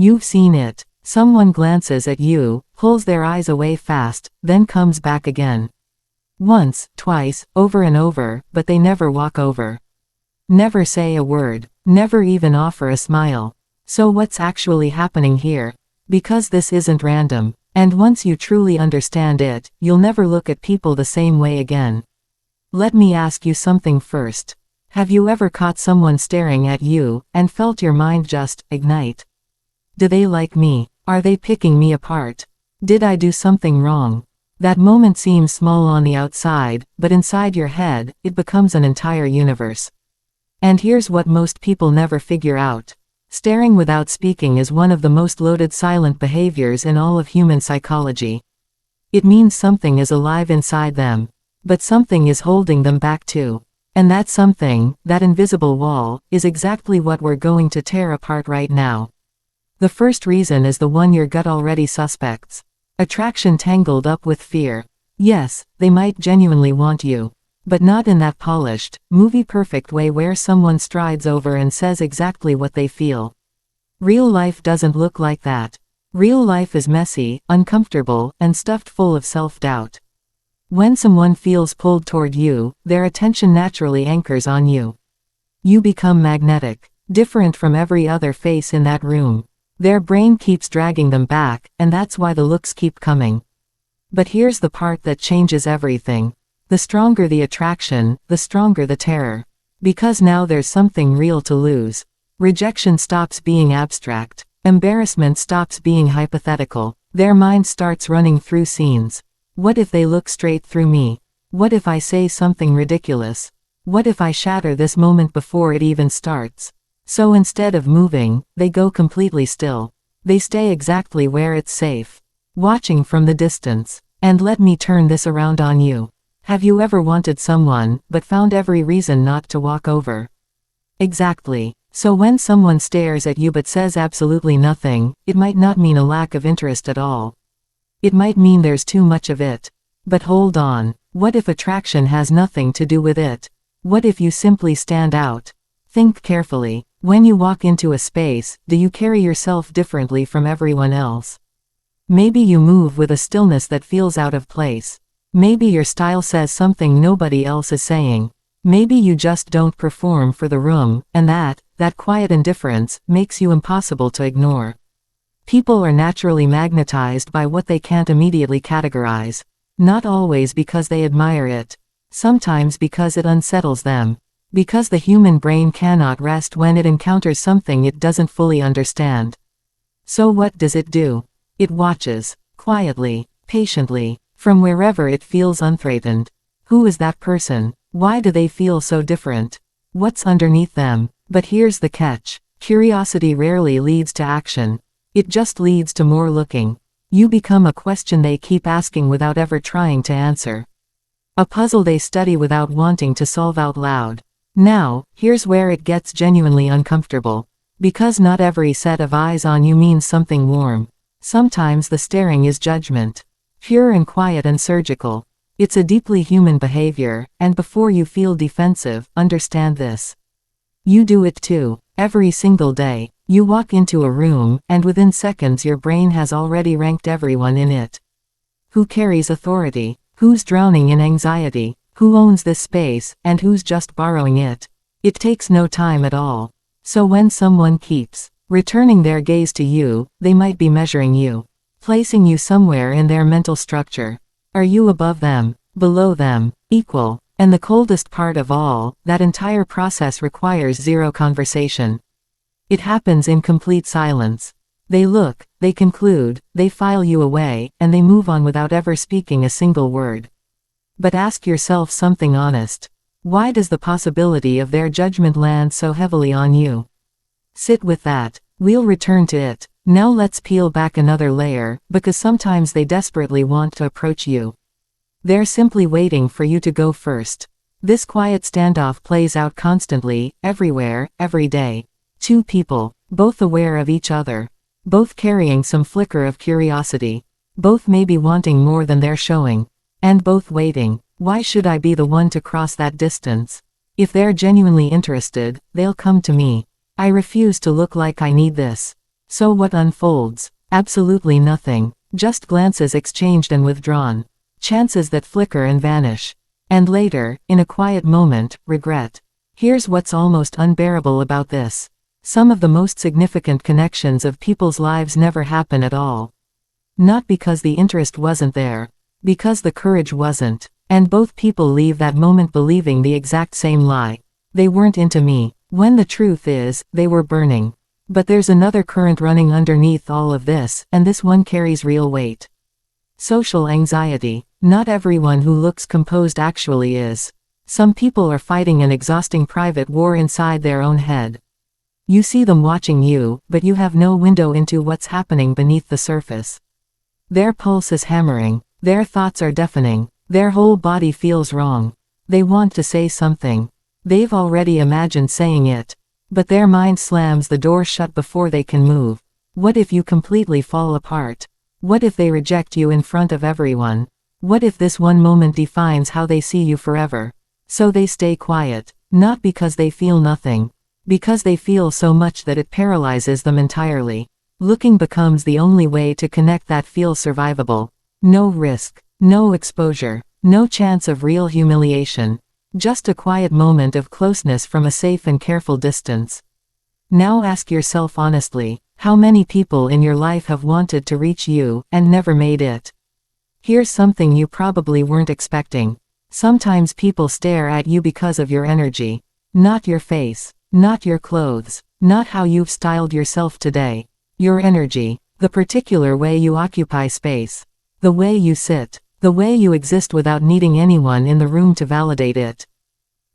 You've seen it. Someone glances at you, pulls their eyes away fast, then comes back again. Once, twice, over and over, but they never walk over. Never say a word. Never even offer a smile. So what's actually happening here? Because this isn't random. And once you truly understand it, you'll never look at people the same way again. Let me ask you something first. Have you ever caught someone staring at you, and felt your mind just ignite? Do they like me? Are they picking me apart? Did I do something wrong? That moment seems small on the outside, but inside your head, it becomes an entire universe. And here's what most people never figure out. Staring without speaking is one of the most loaded silent behaviors in all of human psychology. It means something is alive inside them. But something is holding them back too. And that something, that invisible wall, is exactly what we're going to tear apart right now. The first reason is the one your gut already suspects. Attraction tangled up with fear. Yes, they might genuinely want you. But not in that polished, movie-perfect way where someone strides over and says exactly what they feel. Real life doesn't look like that. Real life is messy, uncomfortable, and stuffed full of self-doubt. When someone feels pulled toward you, their attention naturally anchors on you. You become magnetic, different from every other face in that room. Their brain keeps dragging them back, and that's why the looks keep coming. But here's the part that changes everything. The stronger the attraction, the stronger the terror. Because now there's something real to lose. Rejection stops being abstract. Embarrassment stops being hypothetical. Their mind starts running through scenes. What if they look straight through me? What if I say something ridiculous? What if I shatter this moment before it even starts? So instead of moving, they go completely still. They stay exactly where it's safe. Watching from the distance. And let me turn this around on you. Have you ever wanted someone, but found every reason not to walk over? Exactly. So when someone stares at you but says absolutely nothing, it might not mean a lack of interest at all. It might mean there's too much of it. But hold on. What if attraction has nothing to do with it? What if you simply stand out? Think carefully. When you walk into a space, do you carry yourself differently from everyone else? Maybe you move with a stillness that feels out of place. Maybe your style says something nobody else is saying. Maybe you just don't perform for the room, and that quiet indifference, makes you impossible to ignore. People are naturally magnetized by what they can't immediately categorize. Not always because they admire it. Sometimes because it unsettles them. Because the human brain cannot rest when it encounters something it doesn't fully understand. So what does it do? It watches, quietly, patiently, from wherever it feels unthreatened. Who is that person? Why do they feel so different? What's underneath them? But here's the catch. Curiosity rarely leads to action. It just leads to more looking. You become a question they keep asking without ever trying to answer. A puzzle they study without wanting to solve out loud. Now, here's where it gets genuinely uncomfortable. Because not every set of eyes on you means something warm. Sometimes the staring is judgment. Pure and quiet and surgical. It's a deeply human behavior, and before you feel defensive, understand this. You do it too, every single day. You walk into a room, and within seconds your brain has already ranked everyone in it. Who carries authority? Who's drowning in anxiety? Who owns this space, and who's just borrowing it? It takes no time at all. So when someone keeps returning their gaze to you, they might be measuring you. Placing you somewhere in their mental structure. Are you above them, below them, equal? And the coldest part of all, that entire process requires zero conversation. It happens in complete silence. They look, they conclude, they file you away, and they move on without ever speaking a single word. But ask yourself something honest. Why does the possibility of their judgment land so heavily on you? Sit with that. We'll return to it. Now let's peel back another layer, because sometimes they desperately want to approach you. They're simply waiting for you to go first. This quiet standoff plays out constantly, everywhere, every day. Two people, both aware of each other. Both carrying some flicker of curiosity. Both maybe wanting more than they're showing. And both waiting. Why should I be the one to cross that distance? If they're genuinely interested, they'll come to me. I refuse to look like I need this. So what unfolds? Absolutely nothing. Just glances exchanged and withdrawn. Chances that flicker and vanish. And later, in a quiet moment, regret. Here's what's almost unbearable about this. Some of the most significant connections of people's lives never happen at all. Not because the interest wasn't there. Because the courage wasn't. And both people leave that moment believing the exact same lie. They weren't into me. When the truth is, they were burning. But there's another current running underneath all of this, and this one carries real weight. Social anxiety. Not everyone who looks composed actually is. Some people are fighting an exhausting private war inside their own head. You see them watching you, but you have no window into what's happening beneath the surface. Their pulse is hammering. Their thoughts are deafening. Their whole body feels wrong. They want to say something. They've already imagined saying it. But their mind slams the door shut before they can move. What if you completely fall apart? What if they reject you in front of everyone? What if this one moment defines how they see you forever? So they stay quiet, not because they feel nothing. Because they feel so much that it paralyzes them entirely. Looking becomes the only way to connect that feels survivable. No risk, no exposure, no chance of real humiliation. Just a quiet moment of closeness from a safe and careful distance. Now ask yourself honestly, how many people in your life have wanted to reach you, and never made it? Here's something you probably weren't expecting. Sometimes people stare at you because of your energy. Not your face, not your clothes, not how you've styled yourself today. Your energy, the particular way you occupy space. The way you sit. The way you exist without needing anyone in the room to validate it.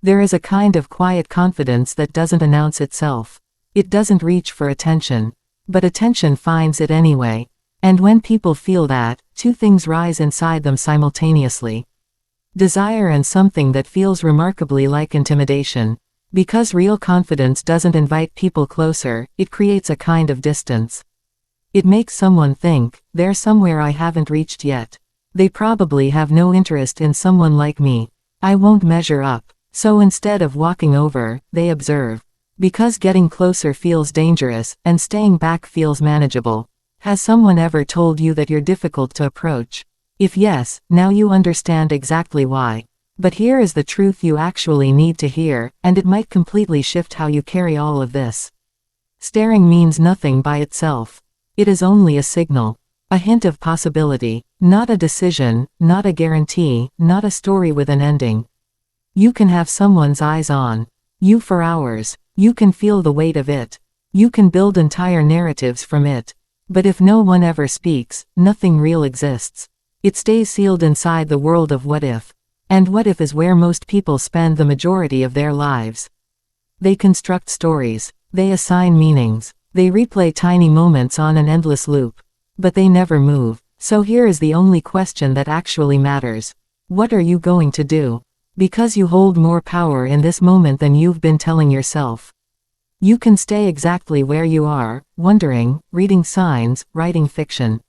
There is a kind of quiet confidence that doesn't announce itself. It doesn't reach for attention. But attention finds it anyway. And when people feel that, two things rise inside them simultaneously. Desire and something that feels remarkably like intimidation. Because real confidence doesn't invite people closer, it creates a kind of distance. It makes someone think, there's somewhere I haven't reached yet. They probably have no interest in someone like me. I won't measure up. So instead of walking over, they observe. Because getting closer feels dangerous, and staying back feels manageable. Has someone ever told you that you're difficult to approach? If yes, now you understand exactly why. But here is the truth you actually need to hear, and it might completely shift how you carry all of this. Staring means nothing by itself. It is only a signal. A hint of possibility, not a decision, not a guarantee, not a story with an ending. You can have someone's eyes on you for hours. You can feel the weight of it. You can build entire narratives from it. But if no one ever speaks, nothing real exists. It stays sealed inside the world of what if. And what if is where most people spend the majority of their lives. They construct stories. They assign meanings. They replay tiny moments on an endless loop. But they never move. So here is the only question that actually matters. What are you going to do? Because you hold more power in this moment than you've been telling yourself. You can stay exactly where you are, wondering, reading signs, writing fiction.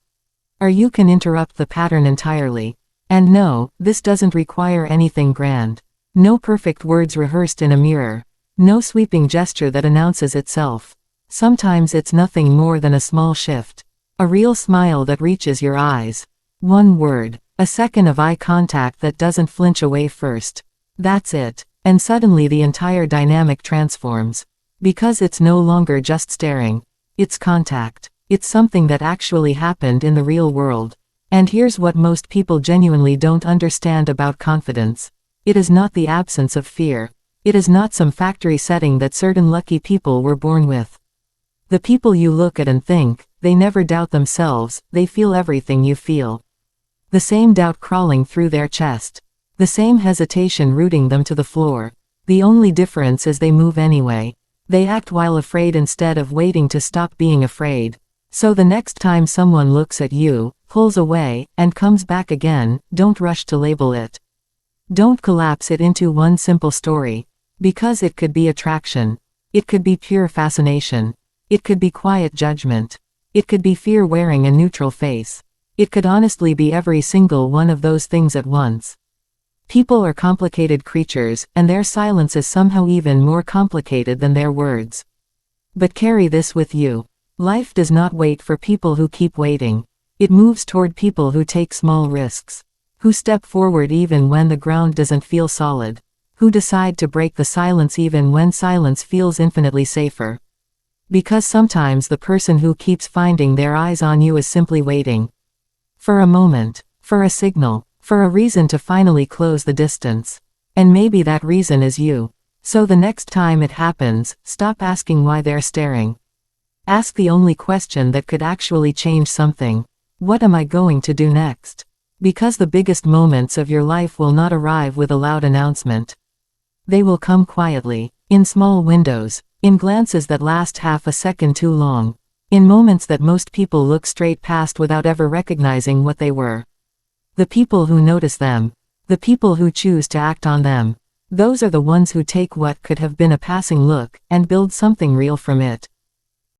Or you can interrupt the pattern entirely. And no, this doesn't require anything grand. No perfect words rehearsed in a mirror. No sweeping gesture that announces itself. Sometimes it's nothing more than a small shift. A real smile that reaches your eyes. One word. A second of eye contact that doesn't flinch away first. That's it. And suddenly the entire dynamic transforms. Because it's no longer just staring. It's contact. It's something that actually happened in the real world. And here's what most people genuinely don't understand about confidence. It is not the absence of fear. It is not some factory setting that certain lucky people were born with. The people you look at and think, they never doubt themselves, they feel everything you feel. The same doubt crawling through their chest. The same hesitation rooting them to the floor. The only difference is they move anyway. They act while afraid instead of waiting to stop being afraid. So the next time someone looks at you, pulls away, and comes back again, don't rush to label it. Don't collapse it into one simple story. Because it could be attraction. It could be pure fascination. It could be quiet judgment. It could be fear wearing a neutral face. It could honestly be every single one of those things at once. People are complicated creatures, and their silence is somehow even more complicated than their words. But carry this with you. Life does not wait for people who keep waiting. It moves toward people who take small risks, who step forward even when the ground doesn't feel solid, who decide to break the silence even when silence feels infinitely safer. Because sometimes the person who keeps finding their eyes on you is simply waiting. For a moment, for a signal, for a reason to finally close the distance. And maybe that reason is you. So the next time it happens, stop asking why they're staring. Ask the only question that could actually change something. What am I going to do next? Because the biggest moments of your life will not arrive with a loud announcement. They will come quietly, in small windows, in glances that last half a second too long, in moments that most people look straight past without ever recognizing what they were. The people who notice them, the people who choose to act on them, those are the ones who take what could have been a passing look and build something real from it.